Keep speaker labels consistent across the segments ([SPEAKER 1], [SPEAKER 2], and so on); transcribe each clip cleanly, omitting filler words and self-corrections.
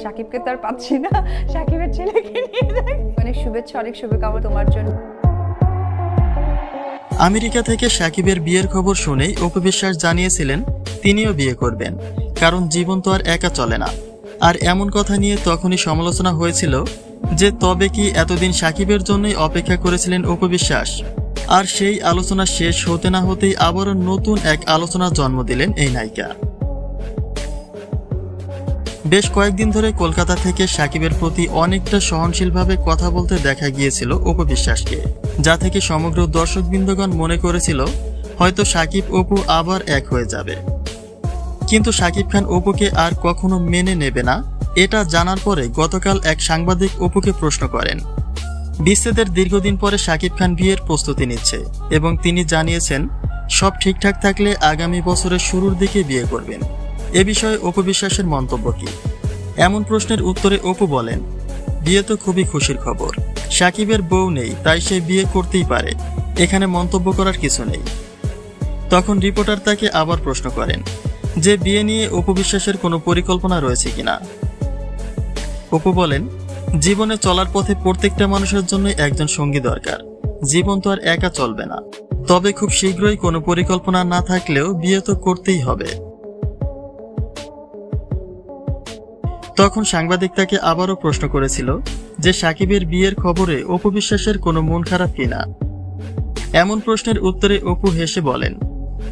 [SPEAKER 1] সাকিবকে তো আর পাচ্ছি না, সাকিবের ছেলেকে নিয়ে যাই। অনেক শুভেচ্ছা, অনেক শুভকামনা তোমার জন্য।
[SPEAKER 2] আমেরিকা থেকে সাকিবের বিয়ের খবর শুনেই অপু বিশ্বাস জানিয়েছিলেন তিনিও বিয়ে করবেন, কারণ জীবন তো আর একা চলে না। আর এমন কথা নিয়ে তখনই সমালোচনা হয়েছিল যে তবে কি এতদিন সাকিবের জন্যই অপেক্ষা করেছিলেন অপু বিশ্বাস। আর সেই আলোচনা শেষ হতে না হতেই আবারও নতুন এক আলোচনার জন্ম দিলেন এই নায়িকা। বেশ কয়েকদিন ধরে কলকাতা থেকে সাকিবের প্রতি অনেকটা সহনশীলভাবে কথা বলতে দেখা গিয়েছিল অপু বিশ্বাসকে, যা থেকে সমগ্র দর্শকবৃন্দগণ মনে করেছিল হয়তো সাকিব অপু আবার এক হয়ে যাবে। কিন্তু সাকিব খান অপুকে আর কখনো মেনে নেবে না, এটা জানার পরে গতকাল এক সাংবাদিক অপুকে প্রশ্ন করেন। বিচ্ছেদের দীর্ঘদিন পরে সাকিব খান বিয়ের প্রস্তুতি নিচ্ছে এবং তিনি জানিয়েছেন সব ঠিকঠাক থাকলে আগামী বছরের শুরুর দিকে বিয়ে করবেন। এ বিষয়ে অপু বিশ্বাসের মন্তব্য কি? এমন প্রশ্নের উত্তরে অপু বলেন, বিয়ে তো খুবই খুশির খবর। সাকিবের বউ নেই, তাই সে বিয়ে করতেই পারে, এখানে মন্তব্য করার কিছু নেই। তখন রিপোর্টার তাকে আবার প্রশ্ন করেন যে বিয়ে নিয়ে অপু বিশ্বাসের কোনো পরিকল্পনা রয়েছে কিনা। অপু বলেন, জীবনে চলার পথে প্রত্যেকটা মানুষের জন্য একজন সঙ্গী দরকার, জীবন তো আর একা চলবে না। তবে খুব শীঘ্রই কোনো পরিকল্পনা না থাকলেও বিয়ে তো করতেই হবে। তখন সাংবাদিক তাকে আবারও প্রশ্ন করেছিল যে সাকিবের বিয়ের খবরে অপু বিশ্বাসের কোনো মন খারাপ কিনা। এমন প্রশ্নের উত্তরে অপু হেসে বলেন,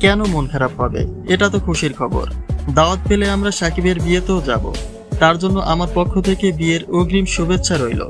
[SPEAKER 2] কেন মন খারাপ হবে, এটা তো খুশির খবর। দাওয়াত পেলে আমরা সাকিবের বিয়েতেও যাব, তার জন্য আমার পক্ষ থেকে বিয়ের অগ্রিম শুভেচ্ছা রইল।